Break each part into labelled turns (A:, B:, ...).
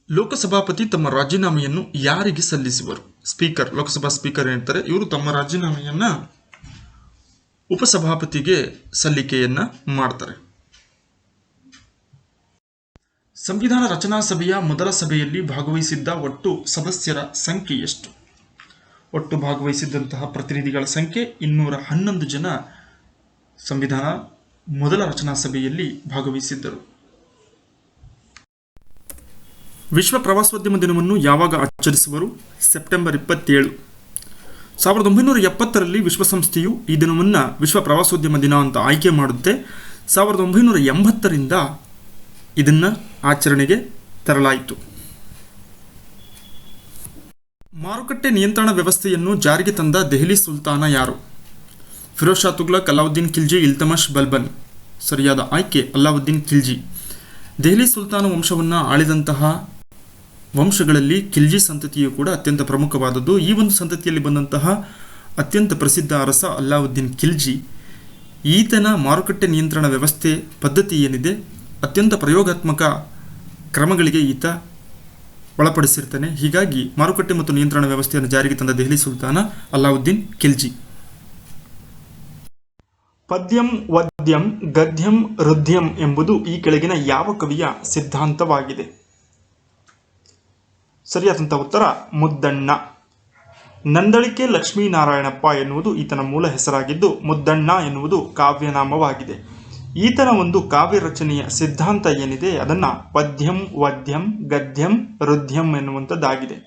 A: ಲೋಕಸಭಾಪತಿ ತಮ್ಮ ರಾಜೀನಾಮೆಯನ್ನು ಯಾರಿಗೆ ಸಲ್ಲಿಸುವರು? ಸ್ಪೀಕರ್, ಲೋಕಸಭಾ ಸ್ಪೀಕರ್ ಏನಿರ್ತಾರೆ ಇವರು ತಮ್ಮ ರಾಜೀನಾಮೆಯನ್ನ ಉಪಸಭಾಪತಿಗೆ ಸಲ್ಲಿಕೆಯನ್ನ ಮಾಡ್ತಾರೆ. ಸಂವಿಧಾನ ರಚನಾ ಸಭೆಯ ಮೊದಲ ಸಭೆಯಲ್ಲಿ ಭಾಗವಹಿಸಿದ್ದ ಒಟ್ಟು ಸದಸ್ಯರ ಸಂಖ್ಯೆ ಎಷ್ಟು? ಒಟ್ಟು ಭಾಗವಹಿಸಿದ್ದಂತಹ ಪ್ರತಿನಿಧಿಗಳ ಸಂಖ್ಯೆ 211 ಜನ ಸಂವಿಧಾನ ಮೊದಲ ರಚನಾ ಸಭೆಯಲ್ಲಿ ಭಾಗವಹಿಸಿದ್ದರು. ವಿಶ್ವ ಪ್ರವಾಸೋದ್ಯಮ ದಿನವನ್ನು ಯಾವಾಗ ಆಚರಿಸುವರು? ಸೆಪ್ಟೆಂಬರ್ 27. 1970ರಲ್ಲಿ ವಿಶ್ವಸಂಸ್ಥೆಯು ಈ ದಿನವನ್ನು ವಿಶ್ವ ಪ್ರವಾಸೋದ್ಯಮ ದಿನ ಅಂತ ಆಯ್ಕೆ ಮಾಡುತ್ತೆ. 1980ರಿಂದ ಇದನ್ನು ಆಚರಣೆಗೆ ತರಲಾಯಿತು. ಮಾರುಕಟ್ಟೆ ನಿಯಂತ್ರಣ ವ್ಯವಸ್ಥೆಯನ್ನು ಜಾರಿಗೆ ತಂದ ದೆಹಲಿ ಸುಲ್ತಾನ ಯಾರು? ಫಿರೋಜ್ ಶಾ ತುಘಲಕ್, ಅಲಾವುದ್ದೀನ್ ಖಿಲ್ಜಿ, ಇಲ್ತಮಷ್ ಬಲ್ಬನ್. ಸರಿಯಾದ ಆಯ್ಕೆ ಅಲಾವುದ್ದೀನ್ ಖಿಲ್ಜಿ. ದೆಹಲಿ ಸುಲ್ತಾನ ವಂಶವನ್ನು ಆಳಿದಂತಹ ವಂಶಗಳಲ್ಲಿ ಖಿಲ್ಜಿ ಸಂತತಿಯು ಕೂಡ ಅತ್ಯಂತ ಪ್ರಮುಖವಾದದ್ದು. ಈ ಒಂದು ಸಂತತಿಯಲ್ಲಿ ಬಂದಂತಹ ಅತ್ಯಂತ ಪ್ರಸಿದ್ಧ ಅರಸ ಅಲಾವುದ್ದೀನ್ ಖಿಲ್ಜಿ. ಈತನ ಮಾರುಕಟ್ಟೆ ನಿಯಂತ್ರಣ ವ್ಯವಸ್ಥೆ ಪದ್ಧತಿ ಏನಿದೆ ಅತ್ಯಂತ ಪ್ರಯೋಗಾತ್ಮಕ ಕ್ರಮಗಳಿಗೆ ಈತ ಒಳಪಡಿಸಿರ್ತಾನೆ. ಹೀಗಾಗಿ ಮಾರುಕಟ್ಟೆ ಮತ್ತು ನಿಯಂತ್ರಣ ವ್ಯವಸ್ಥೆಯನ್ನು ಜಾರಿಗೆ ತಂದ ದೆಹಲಿ ಸುಲ್ತಾನ ಅಲಾವುದ್ದೀನ್ ಖಿಲ್ಜಿ. ಪದ್ಯಂ, ವದ್ಯಂ, ಗದ್ಯಂ, ರುದ್ಯಂ ಎಂಬುದು ಈ ಕೆಳಗಿನ ಯಾವ ಕವಿಯ ಸಿದ್ಧಾಂತವಾಗಿದೆ? ಸರಿಯಾದಂಥ ಉತ್ತರ ಮುದ್ದಣ್ಣ. ನಂದಳಿಕೆ ಲಕ್ಷ್ಮೀನಾರಾಯಣಪ್ಪ ಎನ್ನುವುದು ಈತನ ಮೂಲ ಹೆಸರಾಗಿದ್ದು ಮುದ್ದಣ್ಣ ಎನ್ನುವುದು ಕಾವ್ಯನಾಮವಾಗಿದೆ. ಈತನ ಒಂದು ಕಾವ್ಯ ರಚನೆಯ ಸಿದ್ಧಾಂತ ಏನಿದೆ ಅದನ್ನು ಪದ್ಯಂ, ವದ್ಯಂ, ಗದ್ಯಂ, ರುದ್ಯಂ ಎನ್ನುವಂಥದ್ದಾಗಿದೆ.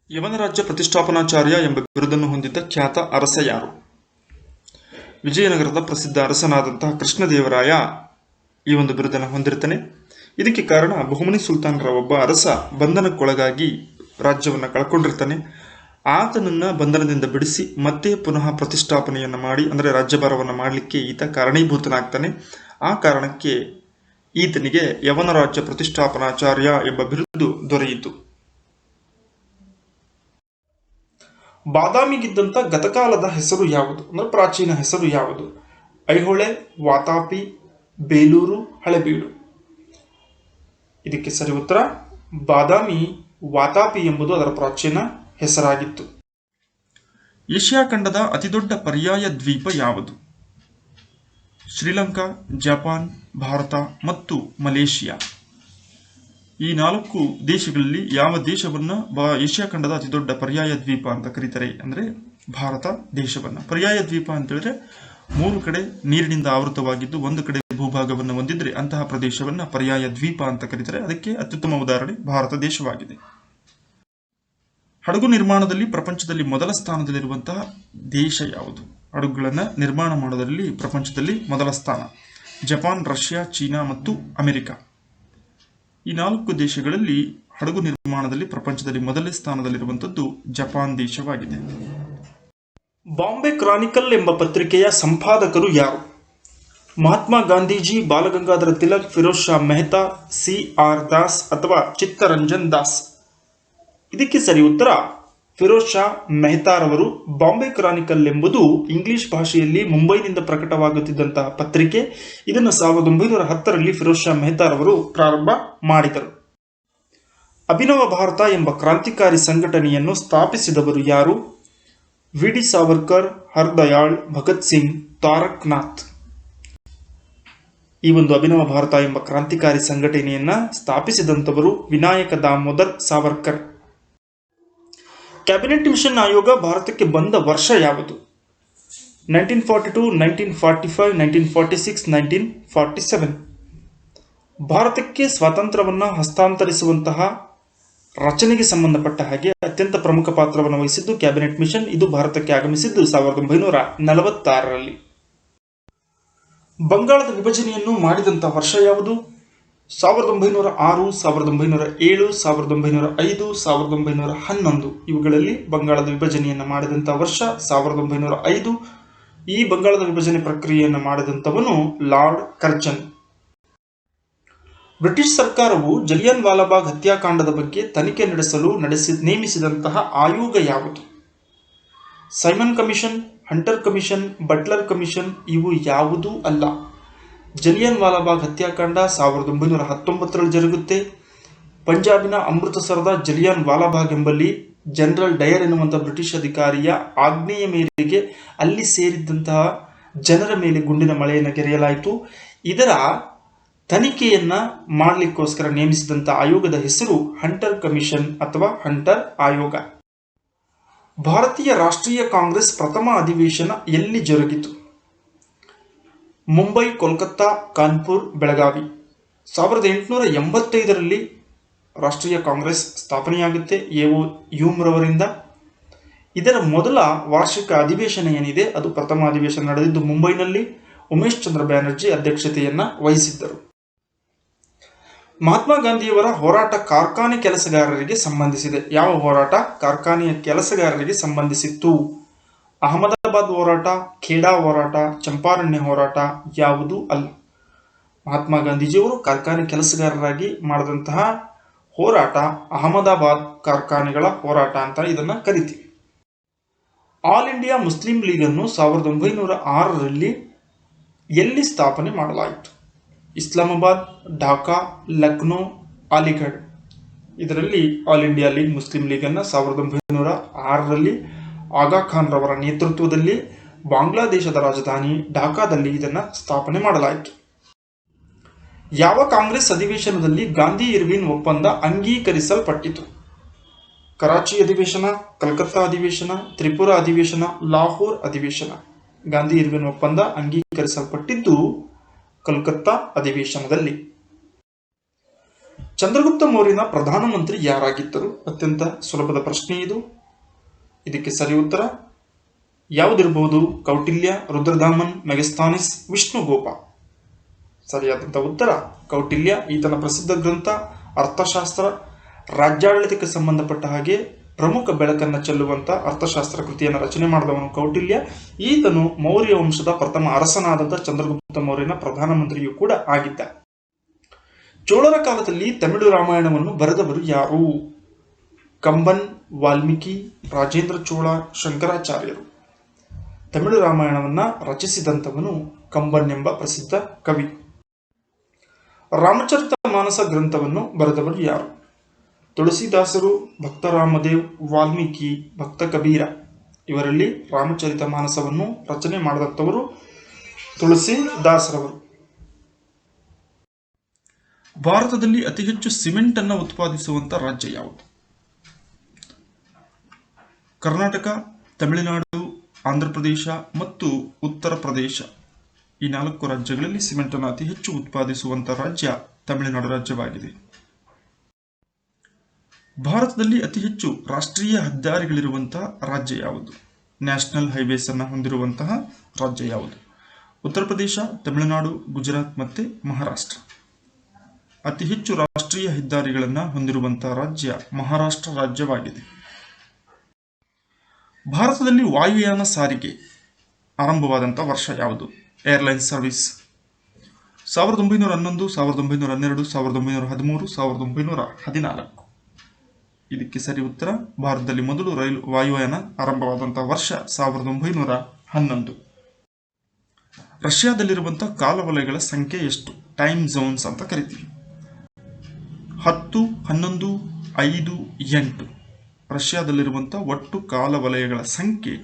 A: ಯವನ ರಾಜ್ಯ ಪ್ರತಿಷ್ಠಾಪನಾಚಾರ್ಯ ಎಂಬ ಬಿರುದನ್ನು ಹೊಂದಿದ್ದ ಖ್ಯಾತ ಅರಸ ಯಾರು? ವಿಜಯನಗರದ ಪ್ರಸಿದ್ಧ ಅರಸನಾದಂತಹ ಕೃಷ್ಣದೇವರಾಯ ಈ ಒಂದು ಬಿರುದನ್ನು ಹೊಂದಿರ್ತಾನೆ. ಇದಕ್ಕೆ ಕಾರಣ ಬಹುಮನಿ ಸುಲ್ತಾನರ ಒಬ್ಬ ಅರಸ ಬಂಧನಕ್ಕೊಳಗಾಗಿ ರಾಜ್ಯವನ್ನು ಕಳ್ಕೊಂಡಿರ್ತಾನೆ. ಆತನನ್ನು ಬಂಧನದಿಂದ ಬಿಡಿಸಿ ಮತ್ತೆ ಪುನಃ ಪ್ರತಿಷ್ಠಾಪನೆಯನ್ನು ಮಾಡಿ ಅಂದರೆ ರಾಜ್ಯಭಾರವನ್ನು ಮಾಡಲಿಕ್ಕೆ ಈತ ಕಾರಣೀಭೂತನಾಗ್ತಾನೆ. ಆ ಕಾರಣಕ್ಕೆ ಈತನಿಗೆ ಯವನ ರಾಜ್ಯ ಪ್ರತಿಷ್ಠಾಪನಾಚಾರ್ಯ ಎಂಬ ಬಿರುದು ದೊರೆಯಿತು. ಬಾದಾಮಿಗಿದ್ದಂಥ ಗತಕಾಲದ ಹೆಸರು ಯಾವುದು ಅಂದರೆ ಪ್ರಾಚೀನ ಹೆಸರು ಯಾವುದು? ಐಹೊಳೆ, ವಾತಾಪಿ, ಬೇಲೂರು, ಹಳೆಬೀಡು. ಇದಕ್ಕೆ ಸರಿ ಉತ್ತರ ಬಾದಾಮಿ, ವಾತಾಪಿ ಎಂಬುದು ಅದರ ಪ್ರಾಚೀನ ಹೆಸರಾಗಿತ್ತು. ಏಷ್ಯಾ ಖಂಡದ ಅತಿದೊಡ್ಡ ಪರ್ಯಾಯ ದ್ವೀಪ ಯಾವುದು? ಶ್ರೀಲಂಕಾ, ಜಪಾನ್, ಭಾರತ ಮತ್ತು ಮಲೇಷಿಯಾ. ಈ 4 ದೇಶಗಳಲ್ಲಿ ಯಾವ ದೇಶವನ್ನು ಏಷ್ಯಾ ಖಂಡದ ಅತಿದೊಡ್ಡ ಪರ್ಯಾಯ ದ್ವೀಪ ಅಂತ ಕರೀತಾರೆ ಅಂದರೆ ಭಾರತ ದೇಶವನ್ನು. ಪರ್ಯಾಯ ದ್ವೀಪ ಅಂತ ಹೇಳಿದ್ರೆ 3 ಕಡೆ ನೀರಿನಿಂದ ಆವೃತವಾಗಿದ್ದು ಒಂದು ಕಡೆ ಭೂಭಾಗವನ್ನು ಹೊಂದಿದ್ರೆ ಅಂತಹ ಪ್ರದೇಶವನ್ನು ಪರ್ಯಾಯ ದ್ವೀಪ ಅಂತ ಕರೀತಾರೆ. ಅದಕ್ಕೆ ಅತ್ಯುತ್ತಮ ಉದಾಹರಣೆ ಭಾರತ ದೇಶವಾಗಿದೆ. ಹಡಗು ನಿರ್ಮಾಣದಲ್ಲಿ ಪ್ರಪಂಚದಲ್ಲಿ ಮೊದಲ ಸ್ಥಾನದಲ್ಲಿರುವಂತಹ ದೇಶ ಯಾವುದು? ಹಡಗುಗಳನ್ನು ನಿರ್ಮಾಣ ಮಾಡೋದರಲ್ಲಿ ಪ್ರಪಂಚದಲ್ಲಿ ಮೊದಲ ಸ್ಥಾನ ಜಪಾನ್, ರಷ್ಯಾ, ಚೀನಾ ಮತ್ತು ಅಮೆರಿಕ. ಈ 4 ದೇಶಗಳಲ್ಲಿ ಹಡಗು ನಿರ್ಮಾಣದಲ್ಲಿ ಪ್ರಪಂಚದಲ್ಲಿ ಮೊದಲನೇ ಸ್ಥಾನದಲ್ಲಿರುವಂಥದ್ದು ಜಪಾನ್ ದೇಶವಾಗಿದೆ. ಬಾಂಬೆ ಕ್ರಾನಿಕಲ್ ಎಂಬ ಪತ್ರಿಕೆಯ ಸಂಪಾದಕರು ಯಾರು? ಮಹಾತ್ಮ ಗಾಂಧೀಜಿ, ಬಾಲಗಂಗಾಧರ ತಿಲಕ್, ಫಿರೋಜ್ ಶಾ ಮೆಹ್ತಾ, ಸಿ.ಆರ್. ದಾಸ್ ಅಥವಾ ಚಿತ್ತರಂಜನ್ ದಾಸ್. ಇದಕ್ಕೆ ಸರಿ ಉತ್ತರ ಫಿರೋಜ್ ಶಾ ಮೆಹ್ತಾರವರು. ಬಾಂಬೆ ಕ್ರಾನಿಕಲ್ ಎಂಬುದು ಇಂಗ್ಲಿಷ್ ಭಾಷೆಯಲ್ಲಿ ಮುಂಬೈನಿಂದ ಪ್ರಕಟವಾಗುತ್ತಿದ್ದಂತಹ ಪತ್ರಿಕೆ. ಇದನ್ನು 1910ರಲ್ಲಿ ಫಿರೋಜ್ ಶಾ ಮೆಹ್ತಾರವರು ಪ್ರಾರಂಭ ಮಾಡಿದರು. ಅಭಿನವ ಭಾರತ ಎಂಬ ಕ್ರಾಂತಿಕಾರಿ ಸಂಘಟನೆಯನ್ನು ಸ್ಥಾಪಿಸಿದವರು ಯಾರು? ವಿ.ಡಿ. ಸಾವರ್ಕರ್, ಹರ್ದಯಾಳ್, ಭಗತ್ ಸಿಂಗ್, ತಾರಕ್ನಾಥ್. ಈ ಒಂದು ಅಭಿನವ ಭಾರತ ಎಂಬ ಕ್ರಾಂತಿಕಾರಿ ಸಂಘಟನೆಯನ್ನ ಸ್ಥಾಪಿಸಿದಂಥವರು ವಿನಾಯಕ ದಾಮೋದರ್ ಸಾವರ್ಕರ್. ಕ್ಯಾಬಿನೆಟ್ ಮಿಷನ್ ಆಯೋಗ ಭಾರತಕ್ಕೆ ಬಂದ ವರ್ಷ ಯಾವುದು? 1942, 1945, 1946, 1947. ಭಾರತಕ್ಕೆ ಸ್ವಾತಂತ್ರ್ಯವನ್ನು ಹಸ್ತಾಂತರಿಸುವಂತಹ ರಚನೆಗೆ ಸಂಬಂಧಪಟ್ಟ ಹಾಗೆ ಅತ್ಯಂತ ಪ್ರಮುಖ ಪಾತ್ರವನ್ನು ವಹಿಸಿದ್ದು ಕ್ಯಾಬಿನೆಟ್ ಮಿಷನ್. ಇದು ಭಾರತಕ್ಕೆ ಆಗಮಿಸಿದ್ದು 1946ರಲ್ಲಿ. ಬಂಗಾಳದ ವಿಭಜನೆಯನ್ನು ಮಾಡಿದಂತಹ ವರ್ಷ ಯಾವುದು? 1906, 1907, 1905, 1911. ಇವುಗಳಲ್ಲಿ ಬಂಗಾಳದ ವಿಭಜನೆಯನ್ನು ಮಾಡಿದಂತಹ ವರ್ಷ 1905. ಈ ಬಂಗಾಳದ ವಿಭಜನೆ ಪ್ರಕ್ರಿಯೆಯನ್ನು ಮಾಡಿದಂಥವನು ಲಾರ್ಡ್ ಕರ್ಜನ್. ಬ್ರಿಟಿಷ್ ಸರ್ಕಾರವು ಜಲಿಯನ್ ವಾಲಾಬಾಗ್ ಹತ್ಯಾಕಾಂಡದ ಬಗ್ಗೆ ತನಿಖೆ ನಡೆಸಲು ನೇಮಿಸಿದಂತಹ ಆಯೋಗ ಯಾವುದು? Simon commission, Hunter commission, Butler commission. ಇವು ಯಾವುದೂ ಅಲ್ಲ. ಜಲಿಯನ್ ವಾಲಾಬಾಗ್ ಹತ್ಯಾಕಾಂಡ 1919ರಲ್ಲಿ ಜರುಗುತ್ತೆ. ಪಂಜಾಬಿನ ಅಮೃತಸರದ ಜಲಿಯನ್ ವಾಲಾಬಾಗ್ ಎಂಬಲ್ಲಿ ಜನರಲ್ ಡಯರ್ ಎನ್ನುವಂಥ ಬ್ರಿಟಿಷ್ ಅಧಿಕಾರಿಯ ಆಜ್ಞೆಯ ಮೇರೆಗೆ ಅಲ್ಲಿ ಸೇರಿದ್ದಂತಹ ಜನರ ಮೇಲೆ ಗುಂಡಿನ ಮಳೆಯನ್ನು ಗೆರೆಯಲಾಯಿತು. ಇದರ ತನಿಖೆಯನ್ನ ಮಾಡಲಿಕ್ಕೋಸ್ಕರ ನೇಮಿಸಿದಂಥ ಆಯೋಗದ ಹೆಸರು ಹಂಟರ್ ಕಮಿಷನ್ ಅಥವಾ ಹಂಟರ್ ಆಯೋಗ. ಭಾರತೀಯ ರಾಷ್ಟ್ರೀಯ ಕಾಂಗ್ರೆಸ್ ಪ್ರಥಮ ಅಧಿವೇಶನ ಎಲ್ಲಿ ಜರುಗಿತು? ಮುಂಬೈ, ಕೋಲ್ಕತ್ತಾ, ಕಾನ್ಪುರ್, ಬೆಳಗಾವಿ. 1885ರಲ್ಲಿ ರಾಷ್ಟ್ರೀಯ ಕಾಂಗ್ರೆಸ್ ಸ್ಥಾಪನೆಯಾಗುತ್ತೆ ಎ.ಓ. ಹ್ಯೂಮ್ರವರಿಂದ. ಇದರ ಮೊದಲ ವಾರ್ಷಿಕ ಅಧಿವೇಶನ ಏನಿದೆ ಅದು ಪ್ರಥಮ ಅಧಿವೇಶನ ನಡೆದಿದ್ದು ಮುಂಬೈನಲ್ಲಿ. ಉಮೇಶ್ ಚಂದ್ರ ಬ್ಯಾನರ್ಜಿ ಅಧ್ಯಕ್ಷತೆಯನ್ನ ವಹಿಸಿದ್ದರು. ಮಹಾತ್ಮ ಗಾಂಧಿಯವರ ಹೋರಾಟ ಕಾರ್ಖಾನೆ ಕೆಲಸಗಾರರಿಗೆ ಸಂಬಂಧಿಸಿದೆ. ಯಾವ ಹೋರಾಟ? ಕಾರ್ಖಾನೆಯ ಕೆಲಸಗಾರರಿಗೆ ಸಂಬಂಧಿಸಿತ್ತು. ಅಹಮದಾಬಾದ್ ಹೋರಾಟ, ಖೇಡಾ ಹೋರಾಟ, ಚಂಪಾರಣ್ಯ ಹೋರಾಟ ಯಾವುದೂ ಅಲ್ಲ. ಮಹಾತ್ಮ ಗಾಂಧೀಜಿಯವರು ಕಾರ್ಖಾನೆ ಕೆಲಸಗಾರರಾಗಿ ಮಾಡಿದಂತಹ ಹೋರಾಟ ಅಹಮದಾಬಾದ್ ಕಾರ್ಖಾನೆಗಳ ಹೋರಾಟ ಅಂತ ಇದನ್ನ ಕರಿತೀವಿ. ಆಲ್ ಇಂಡಿಯಾ ಮುಸ್ಲಿಂ ಲೀಗ್ ಅನ್ನು 1906ರಲ್ಲಿ ಎಲ್ಲಿ ಸ್ಥಾಪನೆ ಮಾಡಲಾಯಿತು? ಇಸ್ಲಾಮಾಬಾದ್, ಢಾಕಾ, ಲಕ್ನೋ, ಅಲಿಗಢ್. ಇದರಲ್ಲಿ all India league Muslim league ಅನ್ನು 1906ರಲ್ಲಿ ಆಗಾ ಖಾನ್ ರವರ ನೇತೃತ್ವದಲ್ಲಿ ಬಾಂಗ್ಲಾದೇಶದ ರಾಜಧಾನಿ ಢಾಕಾದಲ್ಲಿ ಇದನ್ನು ಸ್ಥಾಪನೆ ಮಾಡಲಾಯಿತು. ಯಾವ ಕಾಂಗ್ರೆಸ್ ಅಧಿವೇಶನದಲ್ಲಿ ಗಾಂಧಿ ಇರ್ವಿನ್ ಒಪ್ಪಂದ ಅಂಗೀಕರಿಸಲ್ಪಟ್ಟಿತು? ಕರಾಚಿ ಅಧಿವೇಶನ, ಕಲ್ಕತ್ತಾ ಅಧಿವೇಶನ, ತ್ರಿಪುರಾ ಅಧಿವೇಶನ, ಲಾಹೋರ್ ಅಧಿವೇಶನ. ಗಾಂಧಿ ಇರ್ವಿನ್ ಒಪ್ಪಂದ ಅಂಗೀಕರಿಸಲ್ಪಟ್ಟಿದ್ದು ಕಲ್ಕತ್ತಾ ಅಧಿವೇಶನದಲ್ಲಿ. ಚಂದ್ರಗುಪ್ತ ಮೌರ್ಯನ ಪ್ರಧಾನಮಂತ್ರಿ ಯಾರಾಗಿದ್ದರು? ಅತ್ಯಂತ ಸುಲಭದ ಪ್ರಶ್ನೆ ಇದು. ಇದಕ್ಕೆ ಸರಿ ಉತ್ತರ ಯಾವುದಿರಬಹುದು? ಕೌಟಿಲ್ಯ, ರುದ್ರದಾಮನ್, ಮೆಗಸ್ತಾನಿಸ್, ವಿಷ್ಣುಗೋಪ. ಸರಿಯಾದಂಥ ಉತ್ತರ ಕೌಟಿಲ್ಯ. ಈತನ ಪ್ರಸಿದ್ಧ ಗ್ರಂಥ ಅರ್ಥಶಾಸ್ತ್ರ, ರಾಜ್ಯಾಡಳಿತಕ್ಕೆ ಸಂಬಂಧಪಟ್ಟ ಹಾಗೆ ಪ್ರಮುಖ ಬೆಳಕನ್ನು ಚೆಲ್ಲುವಂಥ ಅರ್ಥಶಾಸ್ತ್ರ ಕೃತಿಯನ್ನು ರಚನೆ ಮಾಡಿದವನು ಕೌಟಿಲ್ಯ. ಈತನು ಮೌರ್ಯ ವಂಶದ ಪ್ರಥಮ ಅರಸನಾದಂಥ ಚಂದ್ರಗುಪ್ತ ಮೌರ್ಯನ ಪ್ರಧಾನಮಂತ್ರಿಯೂ ಕೂಡ ಆಗಿದ್ದ. ಚೋಳರ ಕಾಲದಲ್ಲಿ ತಮಿಳು ರಾಮಾಯಣವನ್ನು ಬರೆದವರು ಯಾರು? ಕಂಬನ್, ವಾಲ್ಮೀಕಿ, ರಾಜೇಂದ್ರ ಚೋಳ, ಶಂಕರಾಚಾರ್ಯರು. ತಮಿಳು ರಾಮಾಯಣವನ್ನ ರಚಿಸಿದಂಥವನು ಕಂಬನ್ ಎಂಬ ಪ್ರಸಿದ್ಧ ಕವಿ. ರಾಮಚರಿತ ಮಾನಸ ಗ್ರಂಥವನ್ನು ಬರೆದವರು ಯಾರು? ತುಳಸಿದಾಸರು, ಭಕ್ತರಾಮದೇವ್, ವಾಲ್ಮೀಕಿ, ಭಕ್ತ ಕಬೀರ. ಇವರಲ್ಲಿ ರಾಮಚರಿತ ಮಾನಸವನ್ನು ರಚನೆ ಮಾಡಿದಂಥವರು ತುಳಸಿದಾಸರವರು. ಭಾರತದಲ್ಲಿ ಅತಿ ಹೆಚ್ಚು ಸಿಮೆಂಟ್ ಅನ್ನು ಉತ್ಪಾದಿಸುವಂತ ರಾಜ್ಯ ಯಾವುದು? ಕರ್ನಾಟಕ, ತಮಿಳುನಾಡು, ಆಂಧ್ರಪ್ರದೇಶ ಮತ್ತು ಉತ್ತರ ಪ್ರದೇಶ. ಈ 4 ರಾಜ್ಯಗಳಲ್ಲಿ ಸಿಮೆಂಟ್ ಅನ್ನು ಅತಿ ಹೆಚ್ಚು ಉತ್ಪಾದಿಸುವಂತ ರಾಜ್ಯ ತಮಿಳುನಾಡು ರಾಜ್ಯವಾಗಿದೆ. ಭಾರತದಲ್ಲಿ ಅತಿ ಹೆಚ್ಚು ರಾಷ್ಟ್ರೀಯ ಹೆದ್ದಾರಿಗಳಿರುವಂತಹ ರಾಜ್ಯ ಯಾವುದು? ನ್ಯಾಷನಲ್ ಹೈವೇಸ್ ಅನ್ನು ಹೊಂದಿರುವಂತಹ ರಾಜ್ಯ ಯಾವುದು? ಉತ್ತರ ಪ್ರದೇಶ, ತಮಿಳುನಾಡು, ಗುಜರಾತ್ ಮತ್ತೆ ಮಹಾರಾಷ್ಟ್ರ. ಅತಿ ಹೆಚ್ಚು ರಾಷ್ಟ್ರೀಯ ಹೆದ್ದಾರಿಗಳನ್ನು ಹೊಂದಿರುವಂತಹ ರಾಜ್ಯ ಮಹಾರಾಷ್ಟ್ರ ರಾಜ್ಯವಾಗಿದೆ. ಭಾರತದಲ್ಲಿ ವಾಯುಯಾನ ಸಾರಿಗೆ ಆರಂಭವಾದಂಥ ವರ್ಷ ಯಾವುದು? Airline service. 1911, 1912, 1913, 1914. ಇದಕ್ಕೆ ಸರಿ ಉತ್ತರ ಭಾರತದಲ್ಲಿ ಮೊದಲು ವಾಯುಯಾನ ಆರಂಭವಾದಂತಹ ವರ್ಷ 1911. ರಷ್ಯಾದಲ್ಲಿರುವಂತಹ ಕಾಲವಲಯಗಳ ಸಂಖ್ಯೆ ಎಷ್ಟು? ಟೈಮ್ ಝೋನ್ಸ್ ಅಂತ ಕರಿತೀವಿ. 10, 11, 5, 8. ರಷ್ಯಾದಲ್ಲಿರುವಂತಹ ಒಟ್ಟು ಕಾಲವಲಯಗಳ ಸಂಖ್ಯೆ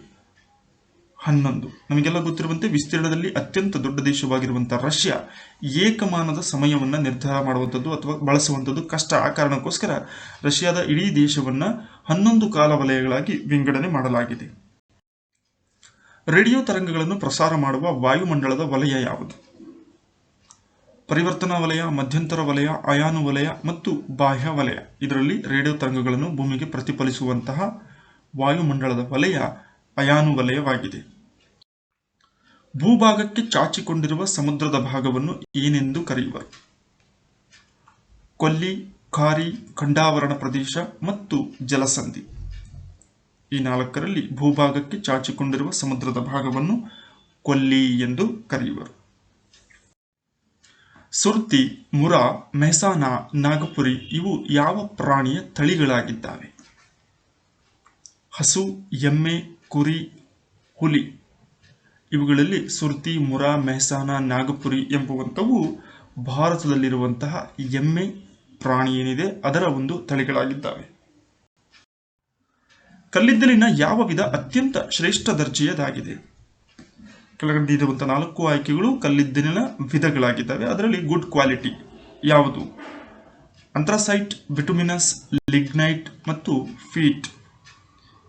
A: 11. ನಮಗೆಲ್ಲ ಗೊತ್ತಿರುವಂತೆ ವಿಸ್ತೀರ್ಣದಲ್ಲಿ ಅತ್ಯಂತ ದೊಡ್ಡ ದೇಶವಾಗಿರುವಂತಹ ರಷ್ಯಾ ಏಕಮಾನದ ಸಮಯವನ್ನು ನಿರ್ಧಾರ ಮಾಡುವಂಥದ್ದು ಅಥವಾ ಬಳಸುವಂಥದ್ದು ಕಷ್ಟ. ಆ ಕಾರಣಕ್ಕೋಸ್ಕರ ರಷ್ಯಾದ ಇಡೀ ದೇಶವನ್ನ 11 ಕಾಲವಲಯಗಳಾಗಿ ವಿಂಗಡಣೆ ಮಾಡಲಾಗಿದೆ. ರೇಡಿಯೋ ತರಂಗಗಳನ್ನು ಪ್ರಸಾರ ಮಾಡುವ ವಾಯುಮಂಡಲದ ವಲಯ ಯಾವುದು? ಪರಿವರ್ತನಾ ವಲಯ, ಮಧ್ಯಂತರ ವಲಯ, ಅಯಾನು ವಲಯ ಮತ್ತು ಬಾಹ್ಯ ವಲಯ. ಇದರಲ್ಲಿ ರೇಡಿಯೋ ತರಂಗಗಳನ್ನು ಭೂಮಿಗೆ ಪ್ರತಿಫಲಿಸುವಂತಹ ವಾಯುಮಂಡಲದ ವಲಯ ಅಯಾನು ವಲಯವಾಗಿದೆ. ಭೂಭಾಗಕ್ಕೆ ಚಾಚಿಕೊಂಡಿರುವ ಸಮುದ್ರದ ಭಾಗವನ್ನು ಏನೆಂದು ಕರೆಯುವರು? ಕೊಲ್ಲಿ, ಖಾರಿ, ಖಂಡಾವರಣ ಪ್ರದೇಶ ಮತ್ತು ಜಲಸಂಧಿ. ಈ 4ರಲ್ಲಿ ಭೂಭಾಗಕ್ಕೆ ಚಾಚಿಕೊಂಡಿರುವ ಸಮುದ್ರದ ಭಾಗವನ್ನು ಕೊಲ್ಲಿ ಎಂದು ಕರೆಯುವರು. ಸುರ್ತಿ, ಮುರಾ, ಮೆಹಸಾನಾ, ನಾಗಪುರಿ ಇವು ಯಾವ ಪ್ರಾಣಿಯ ತಳಿಗಳಾಗಿದ್ದಾವೆ? ಹಸು, ಎಮ್ಮೆ, ಕುರಿ, ಹುಲಿ. ಇವುಗಳಲ್ಲಿ ಸುರ್ತಿ, ಮುರಾ, ಮೆಹಸಾನ, ನಾಗಪುರಿ ಎಂಬುವಂಥವು ಭಾರತದಲ್ಲಿರುವಂತಹ ಎಮ್ಮೆ ಪ್ರಾಣಿ ಏನಿದೆ ಅದರ ಒಂದು ತಳಿಗಳಾಗಿದ್ದಾವೆ. ಕಲ್ಲಿದ್ದಲಿನ ಯಾವ ವಿಧ ಅತ್ಯಂತ ಶ್ರೇಷ್ಠ ದರ್ಜೆಯದಾಗಿದೆ? ಕೆಳಗಡೆ ಇರುವಂತಹ 4 ಆಯ್ಕೆಗಳು ಕಲ್ಲಿದ್ದಲಿನ ವಿಧಗಳಾಗಿದ್ದಾವೆ. ಅದರಲ್ಲಿ ಗುಡ್ ಕ್ವಾಲಿಟಿ ಯಾವುದು? ಅಂಥ್ರಾಸೈಟ್, ಬಿಟುಮಿನಸ್, ಲಿಗ್ನೈಟ್ ಮತ್ತು ಫೀಟ್.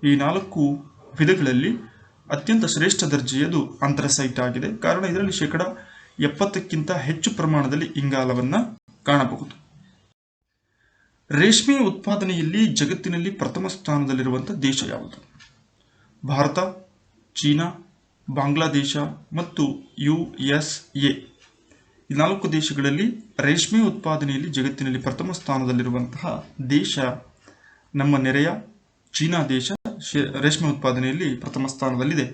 A: ಈ 4 ವಿಧಗಳಲ್ಲಿ ಅತ್ಯಂತ ಶ್ರೇಷ್ಠ ದರ್ಜೆಯದು ಅಂಥ್ರಾಸೈಟ್ ಆಗಿದೆ. ಕಾರಣ ಇದರಲ್ಲಿ 70%ಕ್ಕಿಂತ ಹೆಚ್ಚು ಪ್ರಮಾಣದಲ್ಲಿ ಇಂಗಾಲವನ್ನು ಕಾಣಬಹುದು. ರೇಷ್ಮೆ ಉತ್ಪಾದನೆಯಲ್ಲಿ ಜಗತ್ತಿನಲ್ಲಿ ಪ್ರಥಮ ಸ್ಥಾನದಲ್ಲಿರುವಂತಹ ದೇಶ ಯಾವುದು? ಭಾರತ, ಚೀನಾ, ಬಾಂಗ್ಲಾದೇಶ ಮತ್ತು USA. ಈ 4 ದೇಶಗಳಲ್ಲಿ ರೇಷ್ಮೆ ಉತ್ಪಾದನೆಯಲ್ಲಿ ಜಗತ್ತಿನಲ್ಲಿ ಪ್ರಥಮ ಸ್ಥಾನದಲ್ಲಿರುವಂತಹ ದೇಶ ನಮ್ಮ ನೆರೆಯ ಚೀನಾ ದೇಶ ರೇಷ್ಮೆ ಉತ್ಪಾದನೆಯಲ್ಲಿ ಪ್ರಥಮ ಸ್ಥಾನದಲ್ಲಿದೆ.